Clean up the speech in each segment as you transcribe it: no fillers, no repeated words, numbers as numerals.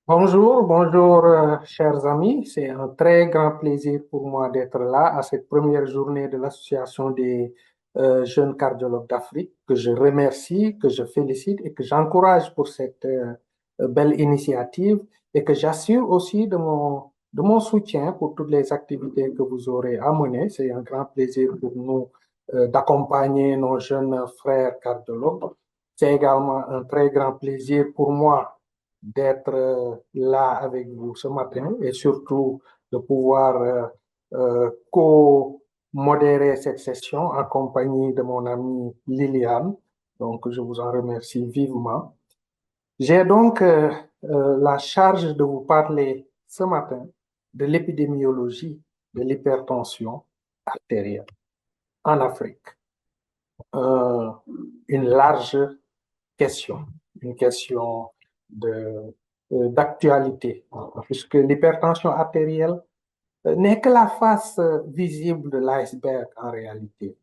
Bonjour, bonjour, chers amis. C'est un très grand plaisir pour moi d'être là à cette première journée de l'Association des jeunes cardiologues d'Afrique, que je remercie, que je félicite et que j'encourage pour cette belle initiative et que j'assure aussi de mon soutien pour toutes les activités que vous aurez à mener. C'est un grand plaisir pour nous d'accompagner nos jeunes frères cardiologues. C'est également un très grand plaisir pour moi d'être là avec vous ce matin et surtout de pouvoir co-modérer cette session en compagnie de mon amie Liliane. Donc, je vous en remercie vivement. J'ai donc la charge de vous parler ce matin de l'épidémiologie de l'hypertension artérielle en Afrique. Euh, une large question, une question de, d'actualité, puisque l'hypertension artérielle n'est que la face visible de l'iceberg en réalité.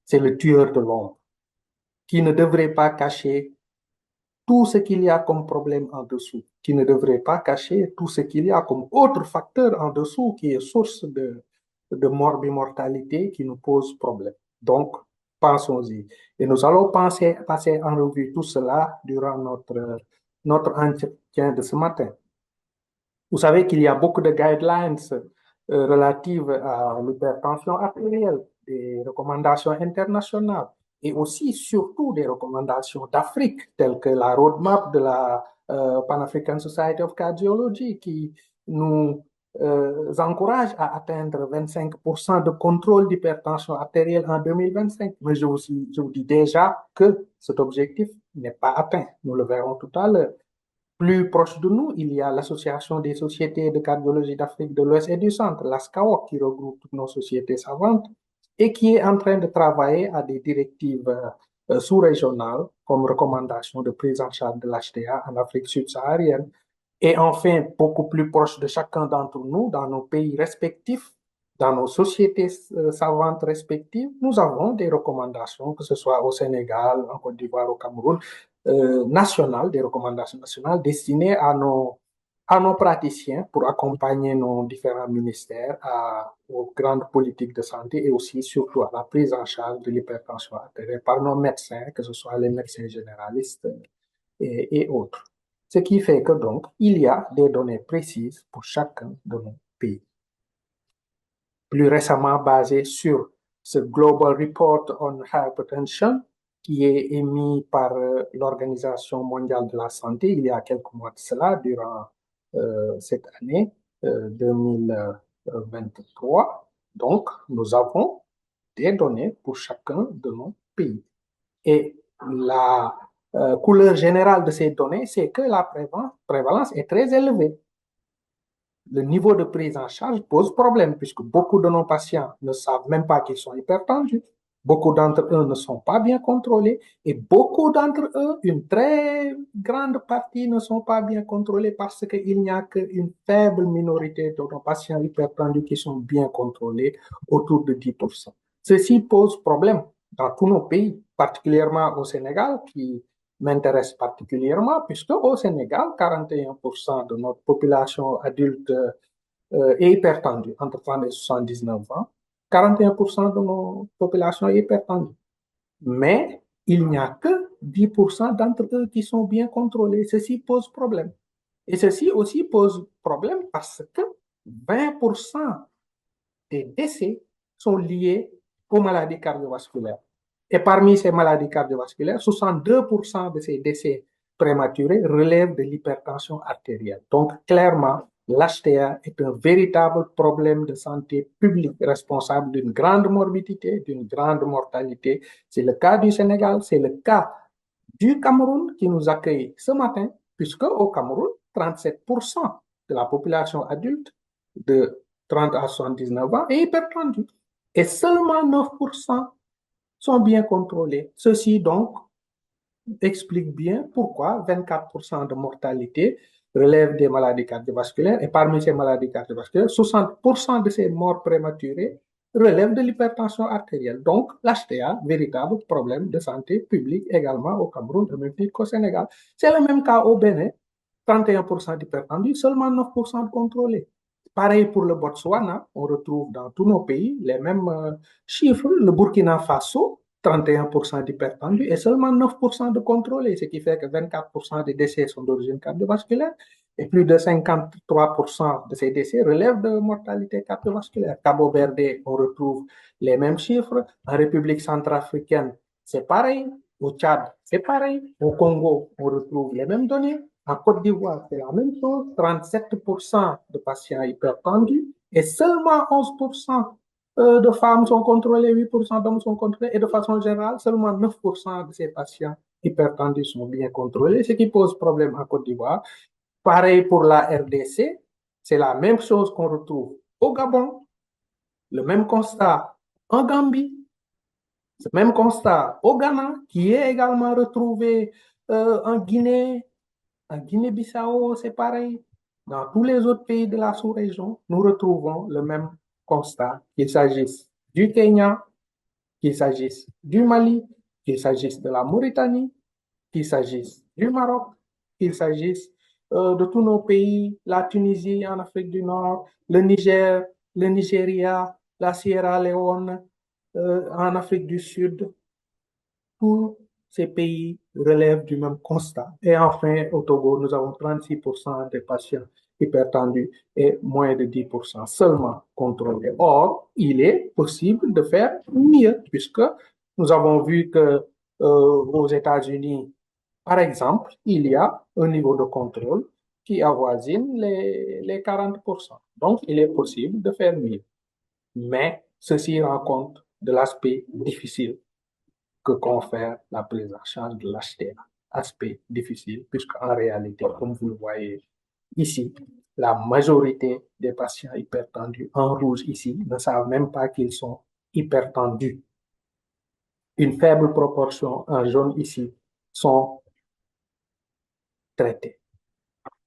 C'est le tueur de l'ombre qui ne devrait pas cacher tout ce qu'il y a comme problème en dessous, qui ne devrait pas cacher tout ce qu'il y a comme autre facteur en dessous qui est source de morbimortalité qui nous pose problème. Donc, pensons-y. Et nous allons passer en revue tout cela durant notre entretien de ce matin. Vous savez qu'il y a beaucoup de guidelines relatives à l'hypertension artérielle, des recommandations internationales et aussi surtout des recommandations d'Afrique, telles que la roadmap de la Pan-African Society of Cardiology qui nous encourage à atteindre 25% de contrôle d'hypertension artérielle en 2025. Mais je vous dis déjà que cet objectif n'est pas atteint. Nous le verrons tout à l'heure. Plus proche de nous, il y a l'Association des sociétés de cardiologie d'Afrique de l'Ouest et du Centre, l'ASCAO, qui regroupe toutes nos sociétés savantes et qui est en train de travailler à des directives sous-régionales comme recommandation de prise en charge de l'HTA en Afrique subsaharienne. Et enfin, beaucoup plus proche de chacun d'entre nous, dans nos pays respectifs, dans nos sociétés savantes respectives, nous avons des recommandations, que ce soit au Sénégal, en Côte d'Ivoire, au Cameroun, nationales, des recommandations nationales destinées à nos praticiens pour accompagner nos différents ministères aux grandes politiques de santé et aussi surtout à la prise en charge de l'hypertension artérielle par nos médecins, que ce soit les médecins généralistes et autres. Ce qui fait que donc, il y a des données précises pour chacun de nos pays. Plus récemment basées sur ce Global Report on Hypertension qui est émis par l'Organisation mondiale de la santé il y a quelques mois de cela, durant cette année 2023. Donc, nous avons des données pour chacun de nos pays. Et la couleur générale de ces données, c'est que la prévalence est très élevée. Le niveau de prise en charge pose problème puisque beaucoup de nos patients ne savent même pas qu'ils sont hypertendus. Beaucoup d'entre eux ne sont pas bien contrôlés et beaucoup d'entre eux, une très grande partie, ne sont pas bien contrôlés parce qu'il n'y a qu'une faible minorité de nos patients hypertendus qui sont bien contrôlés, autour de 10%. Ceci pose problème dans tous nos pays, particulièrement au Sénégal, qui m'intéresse particulièrement, puisque au Sénégal, 41% de notre population adulte est hypertendue, entre 30 et 79 ans. 41% de nos populations est hypertendue. Mais il n'y a que 10% d'entre eux qui sont bien contrôlés. Ceci pose problème. Et ceci aussi pose problème parce que 20% des décès sont liés aux maladies cardiovasculaires. Et parmi ces maladies cardiovasculaires, 62% de ces décès prématurés relèvent de l'hypertension artérielle. Donc, clairement, l'HTA est un véritable problème de santé publique responsable d'une grande morbidité, d'une grande mortalité. C'est le cas du Sénégal, c'est le cas du Cameroun qui nous accueille ce matin, puisque au Cameroun, 37% de la population adulte de 30 à 79 ans est hypertendue. Et seulement 9% sont bien contrôlés. Ceci donc explique bien pourquoi 24% de mortalité relèvent des maladies cardiovasculaires et parmi ces maladies cardiovasculaires, 60% de ces morts prématurées relèvent de l'hypertension artérielle. Donc, l'HTA, véritable problème de santé publique également au Cameroun, au même titre qu'au Sénégal. C'est le même cas au Bénin. 31% d'hypertendus, seulement 9% de contrôlés. Pareil pour le Botswana, on retrouve dans tous nos pays les mêmes chiffres. Le Burkina Faso, 31% d'hypertendus et seulement 9% de contrôlés, ce qui fait que 24% des décès sont d'origine cardiovasculaire et plus de 53% de ces décès relèvent de mortalité cardiovasculaire. Cabo Verde, on retrouve les mêmes chiffres. En République centrafricaine, c'est pareil. Au Tchad, c'est pareil. Au Congo, on retrouve les mêmes données. En Côte d'Ivoire, c'est la même chose. 37% de patients hypertendus et seulement 11% de femmes sont contrôlées, 8% d'hommes sont contrôlés et de façon générale, seulement 9% de ces patients hypertendus sont bien contrôlés, ce qui pose problème en Côte d'Ivoire. Pareil pour la RDC, c'est la même chose qu'on retrouve au Gabon, le même constat en Gambie, ce même constat au Ghana, qui est également retrouvé en Guinée, en Guinée-Bissau, c'est pareil. Dans tous les autres pays de la sous-région, nous retrouvons le même constat, qu'il s'agisse du Kenya, qu'il s'agisse du Mali, qu'il s'agisse de la Mauritanie, qu'il s'agisse du Maroc, qu'il s'agisse de tous nos pays, la Tunisie en Afrique du Nord, le Niger, le Nigeria, la Sierra Leone en Afrique du Sud. Tous ces pays relèvent du même constat. Et enfin, au Togo, nous avons 36% des patients hypertendus et moins de 10% seulement contrôlés. Or, il est possible de faire mieux, puisque nous avons vu que aux États-Unis, par exemple, il y a un niveau de contrôle qui avoisine les 40%. Donc, il est possible de faire mieux. Mais ceci rend compte de l'aspect difficile que confère la prise en charge de l'HTA. Aspect difficile, puisqu'en réalité, comme vous le voyez ici, la majorité des patients hypertendus en rouge ici ne savent même pas qu'ils sont hypertendus. Une faible proportion en jaune ici sont traités.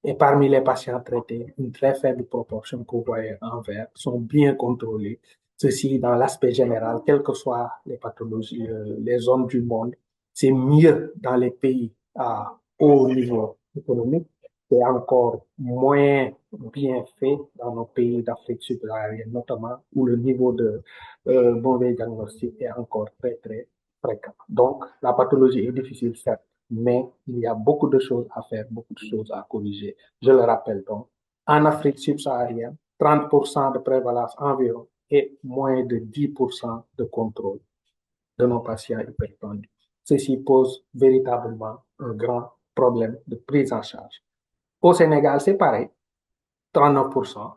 Et parmi les patients traités, une très faible proportion que vous voyez en vert sont bien contrôlés. Ceci dans l'aspect général, quelles que soient les pathologies, les zones du monde, c'est mieux dans les pays à haut niveau économique. C'est encore moins bien fait dans nos pays d'Afrique subsaharienne, notamment où le niveau de mauvais diagnostic est encore très, très fréquent. Donc, la pathologie est difficile, certes, mais il y a beaucoup de choses à faire, beaucoup de choses à corriger. Je le rappelle donc, en Afrique subsaharienne, 30% de prévalence environ et moins de 10% de contrôle de nos patients hypertendus. Ceci pose véritablement un grand problème de prise en charge. Au Sénégal, c'est pareil, 39%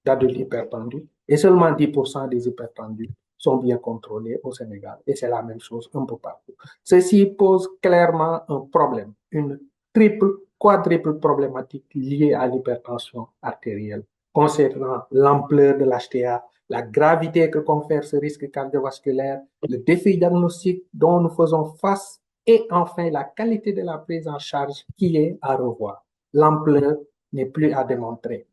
d'adultes hypertendus et seulement 10% des hypertendus sont bien contrôlés au Sénégal. Et c'est la même chose un peu partout. Ceci pose clairement un problème, une triple, quadruple problématique liée à l'hypertension artérielle concernant l'ampleur de l'HTA, la gravité que confère ce risque cardiovasculaire, le défi diagnostique dont nous faisons face et enfin la qualité de la prise en charge qui est à revoir. L'ampleur n'est plus à démontrer.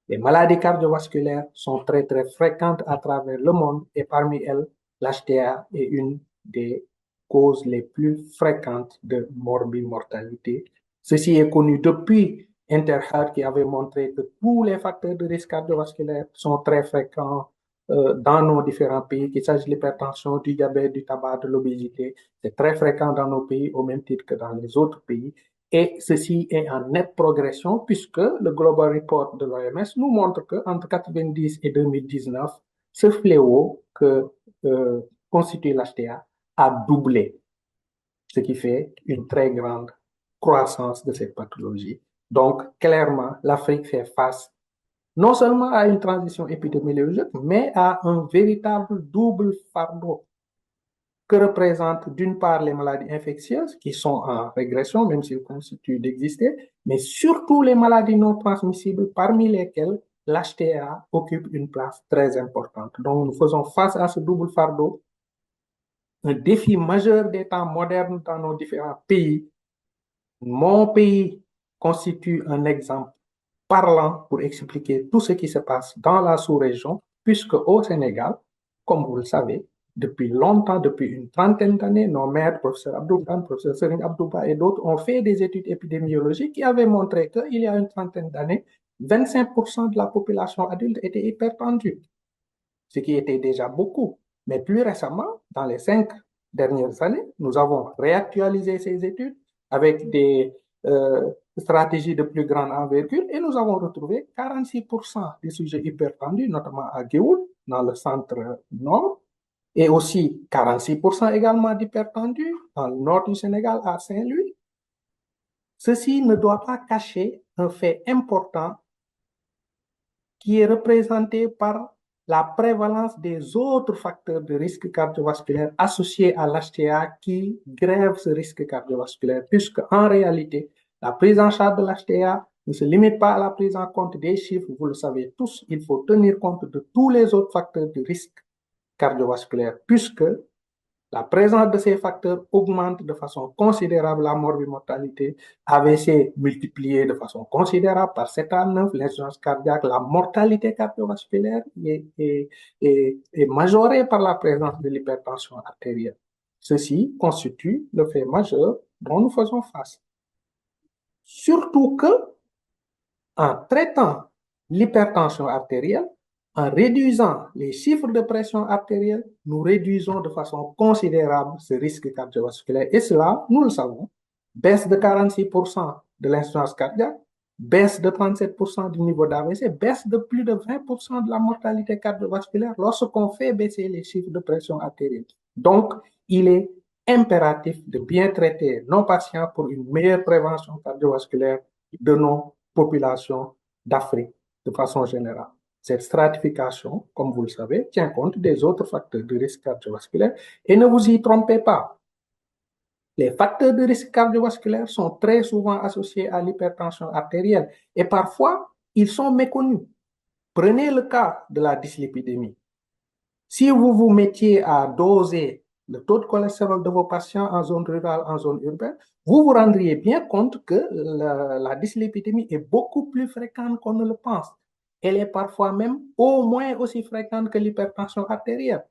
Les maladies cardiovasculaires sont très, très fréquentes à travers le monde et parmi elles, l'HTA est une des causes les plus fréquentes de morbimortalité. Ceci est connu depuis Interhealth qui avait montré que tous les facteurs de risque cardiovasculaire sont très fréquents dans nos différents pays, qu'il s'agisse de l'hypertension, du diabète, du tabac, de l'obésité. C'est très fréquent dans nos pays au même titre que dans les autres pays. Et ceci est en nette progression puisque le Global Report de l'OMS nous montre qu'entre 90 et 2019, ce fléau que constitue l'HTA a doublé, ce qui fait une très grande croissance de cette pathologie. Donc, clairement, l'Afrique fait face non seulement à une transition épidémiologique, mais à un véritable double fardeau que représentent d'une part les maladies infectieuses qui sont en régression, même s'ils continuent d'exister, mais surtout les maladies non transmissibles parmi lesquelles l'HTA occupe une place très importante. Donc nous faisons face à ce double fardeau, un défi majeur des temps modernes dans nos différents pays. Mon pays constitue un exemple parlant pour expliquer tout ce qui se passe dans la sous-région, puisque au Sénégal, comme vous le savez, depuis longtemps, depuis une trentaine d'années. Nos maîtres, professeur Abdoukan, professeur Serine Abdouba et d'autres ont fait des études épidémiologiques qui avaient montré qu'il y a une trentaine d'années, 25% de la population adulte était hypertendue, ce qui était déjà beaucoup. Mais plus récemment, dans les 5 dernières années, nous avons réactualisé ces études avec des stratégies de plus grande envergure et nous avons retrouvé 46% des sujets hypertendus, notamment à Géoul, dans le centre nord, et aussi 46% également d'hypertendus dans le nord du Sénégal, à Saint-Louis. Ceci ne doit pas cacher un fait important qui est représenté par la prévalence des autres facteurs de risque cardiovasculaire associés à l'HTA qui grèvent ce risque cardiovasculaire, puisque en réalité, la prise en charge de l'HTA ne se limite pas à la prise en compte des chiffres, vous le savez tous, il faut tenir compte de tous les autres facteurs de risque cardiovasculaire, puisque la présence de ces facteurs augmente de façon considérable la morbimortalité, AVC multiplié de façon considérable par 7 à 9, l'insuffisance cardiaque, la mortalité cardiovasculaire est majorée par la présence de l'hypertension artérielle. Ceci constitue le fait majeur dont nous faisons face. Surtout que, en traitant l'hypertension artérielle, en réduisant les chiffres de pression artérielle, nous réduisons de façon considérable ce risque cardiovasculaire. Et cela, nous le savons, baisse de 46% de l'insuffisance cardiaque, baisse de 37% du niveau d'AVC, baisse de plus de 20% de la mortalité cardiovasculaire lorsqu'on fait baisser les chiffres de pression artérielle. Donc, il est impératif de bien traiter nos patients pour une meilleure prévention cardiovasculaire de nos populations d'Afrique de façon générale. Cette stratification, comme vous le savez, tient compte des autres facteurs de risque cardiovasculaire et ne vous y trompez pas. Les facteurs de risque cardiovasculaire sont très souvent associés à l'hypertension artérielle et parfois, ils sont méconnus. Prenez le cas de la dyslipidémie. Si vous vous mettiez à doser le taux de cholestérol de vos patients en zone rurale, en zone urbaine, vous vous rendriez bien compte que la dyslipidémie est beaucoup plus fréquente qu'on ne le pense. Elle est parfois même au moins aussi fréquente que l'hypertension artérielle.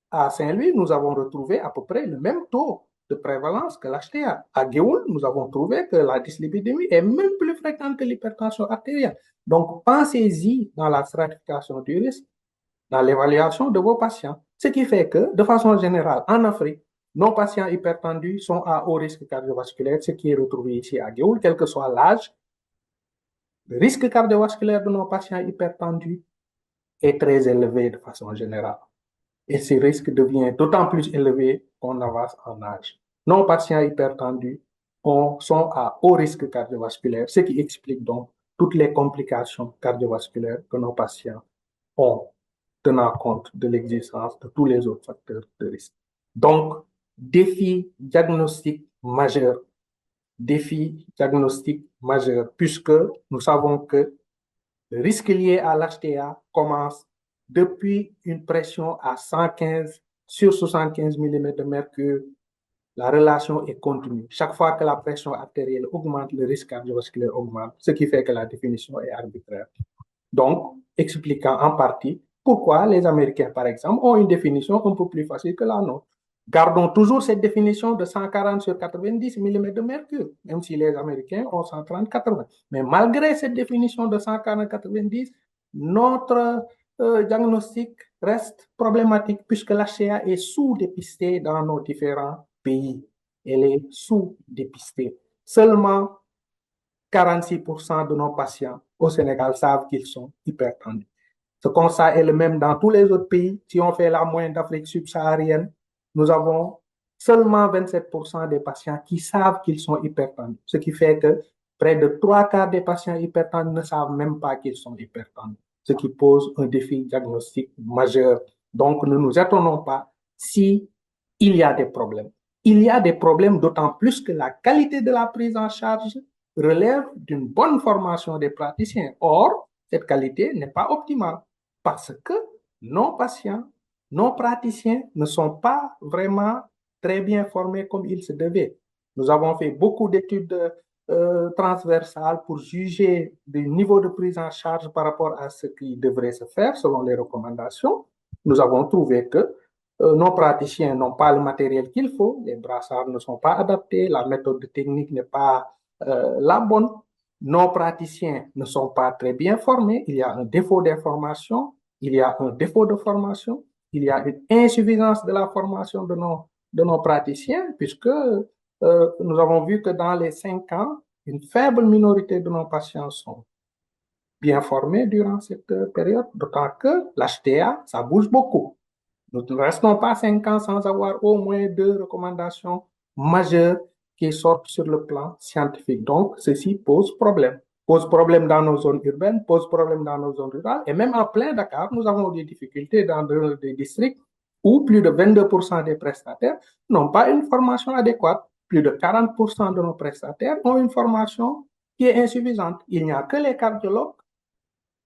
À Saint-Louis, nous avons retrouvé à peu près le même taux de prévalence que l'HTA. À Géoul, nous avons trouvé que la dyslipidémie est même plus fréquente que l'hypertension artérielle. Donc, pensez-y dans la stratification du risque, dans l'évaluation de vos patients. Ce qui fait que, de façon générale, en Afrique, nos patients hypertendus sont à haut risque cardiovasculaire, ce qui est retrouvé ici à Géoul, quel que soit l'âge. Le risque cardiovasculaire de nos patients hypertendus est très élevé de façon générale. Et ce risque devient d'autant plus élevé qu'on avance en âge. Nos patients hypertendus sont à haut risque cardiovasculaire, ce qui explique donc toutes les complications cardiovasculaires que nos patients ont, tenant compte de l'existence de tous les autres facteurs de risque. Donc, défi diagnostique majeur. Défi diagnostique majeur, puisque nous savons que le risque lié à l'HTA commence depuis une pression à 115 sur 75 mm de mercure. La relation est continue. Chaque fois que la pression artérielle augmente, le risque cardiovasculaire augmente, ce qui fait que la définition est arbitraire. Donc, expliquant en partie pourquoi les Américains, par exemple, ont une définition un peu plus facile que la nôtre. Gardons toujours cette définition de 140 sur 90 mm de mercure, même si les Américains ont 130-80. Mais malgré cette définition de 140-90, notre diagnostic reste problématique puisque l'HCA est sous-dépistée dans nos différents pays. Elle est sous-dépistée. Seulement 46% de nos patients au Sénégal savent qu'ils sont hypertendus. Ce constat est le même dans tous les autres pays. Si on fait la moyenne d'Afrique subsaharienne, nous avons seulement 27% des patients qui savent qu'ils sont hypertendus. Ce qui fait que près de 3/4 des patients hypertendus ne savent même pas qu'ils sont hypertendus. Ce qui pose un défi diagnostique majeur. Donc, ne nous étonnons pas si il y a des problèmes. Il y a des problèmes d'autant plus que la qualité de la prise en charge relève d'une bonne formation des praticiens. Or, cette qualité n'est pas optimale parce que nos patients, nos praticiens ne sont pas vraiment très bien formés comme il se devait. Nous avons fait beaucoup d'études transversales pour juger du niveau de prise en charge par rapport à ce qui devrait se faire selon les recommandations. Nous avons trouvé que nos praticiens n'ont pas le matériel qu'il faut, les brassards ne sont pas adaptés, la méthode technique n'est pas la bonne, nos praticiens ne sont pas très bien formés, il y a un défaut d'information, il y a un défaut de formation, il y a une insuffisance de la formation de nos praticiens, puisque nous avons vu que dans les 5 ans, une faible minorité de nos patients sont bien formés durant cette période, d'autant que l'HTA, ça bouge beaucoup. Nous ne restons pas 5 ans sans avoir au moins 2 recommandations majeures qui sortent sur le plan scientifique. Donc, ceci pose problème. Pose problème dans nos zones urbaines, pose problème dans nos zones rurales. Et même en plein Dakar, nous avons des difficultés dans des districts où plus de 22% des prestataires n'ont pas une formation adéquate. Plus de 40% de nos prestataires ont une formation qui est insuffisante. Il n'y a que les cardiologues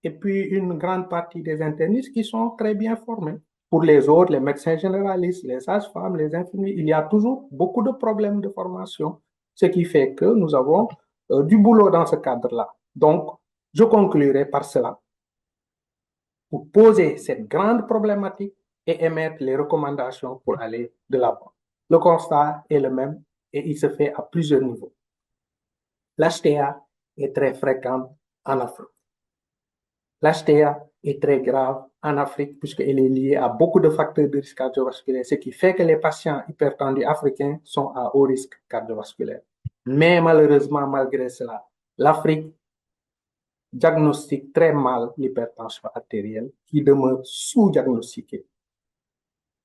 et puis une grande partie des internistes qui sont très bien formés. Pour les autres, les médecins généralistes, les sages-femmes, les infirmiers, il y a toujours beaucoup de problèmes de formation, ce qui fait que nous avons du boulot dans ce cadre-là. Donc, je conclurai par cela. Pour poser cette grande problématique et émettre les recommandations pour aller de l'avant. Le constat est le même et il se fait à plusieurs niveaux. L'HTA est très fréquente en Afrique. L'HTA est très grave en Afrique puisqu'elle est liée à beaucoup de facteurs de risque cardiovasculaire, ce qui fait que les patients hypertendus africains sont à haut risque cardiovasculaire. Mais malheureusement, malgré cela, l'Afrique diagnostique très mal l'hypertension artérielle qui demeure sous-diagnostiquée.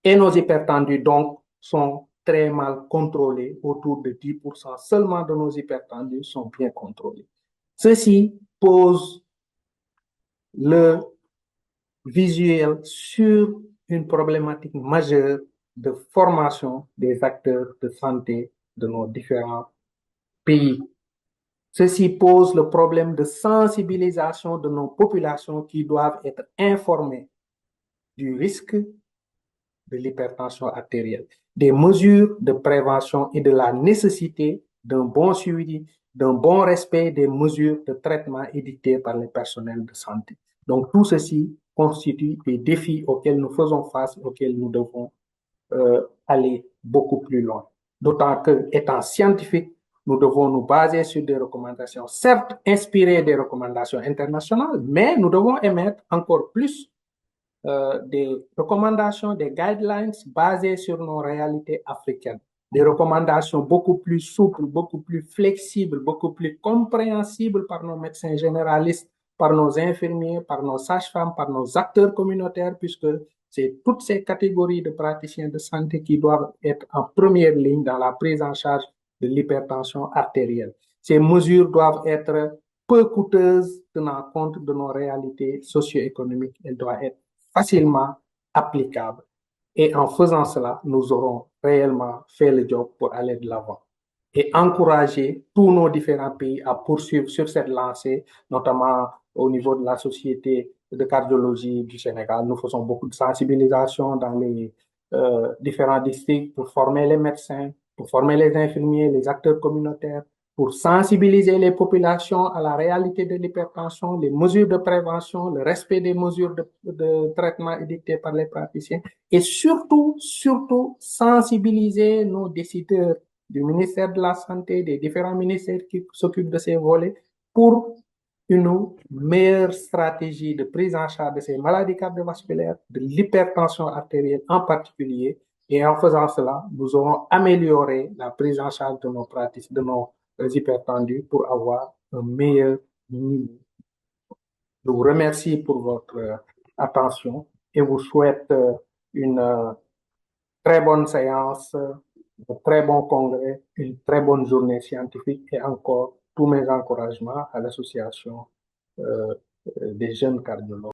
Et nos hypertendus, donc, sont très mal contrôlés, autour de 10% seulement de nos hypertendus sont bien contrôlés. Ceci pose le visuel sur une problématique majeure de formation des acteurs de santé de nos différents pays. Ceci pose le problème de sensibilisation de nos populations qui doivent être informées du risque de l'hypertension artérielle, des mesures de prévention et de la nécessité d'un bon suivi, d'un bon respect des mesures de traitement édictées par les personnels de santé. Donc, tout ceci constitue des défis auxquels nous faisons face, auxquels nous devons aller beaucoup plus loin. D'autant que, étant scientifique, nous devons nous baser sur des recommandations, certes inspirées des recommandations internationales, mais nous devons émettre encore plus des recommandations, des guidelines basées sur nos réalités africaines. Des recommandations beaucoup plus souples, beaucoup plus flexibles, beaucoup plus compréhensibles par nos médecins généralistes, par nos infirmiers, par nos sages-femmes, par nos acteurs communautaires, puisque c'est toutes ces catégories de praticiens de santé qui doivent être en première ligne dans la prise en charge de l'hypertension artérielle. Ces mesures doivent être peu coûteuses tenant compte de nos réalités socio-économiques. Elles doivent être facilement applicable. Et en faisant cela, nous aurons réellement fait le job pour aller de l'avant et encourager tous nos différents pays à poursuivre sur cette lancée, notamment au niveau de la Société de cardiologie du Sénégal. Nous faisons beaucoup de sensibilisation dans les différents districts pour former les médecins, pour former les infirmiers, les acteurs communautaires, pour sensibiliser les populations à la réalité de l'hypertension, les mesures de prévention, le respect des mesures de traitement édictées par les praticiens et surtout, sensibiliser nos décideurs du ministère de la Santé, des différents ministères qui s'occupent de ces volets pour une meilleure stratégie de prise en charge de ces maladies cardiovasculaires, de l'hypertension artérielle en particulier. Et en faisant cela, nous aurons amélioré la prise en charge de nos pratiques, de nos hypertendus pour avoir un meilleur niveau. Je vous remercie pour votre attention et vous souhaite une très bonne séance, un très bon congrès, une très bonne journée scientifique et encore tous mes encouragements à l'association des jeunes cardiologues.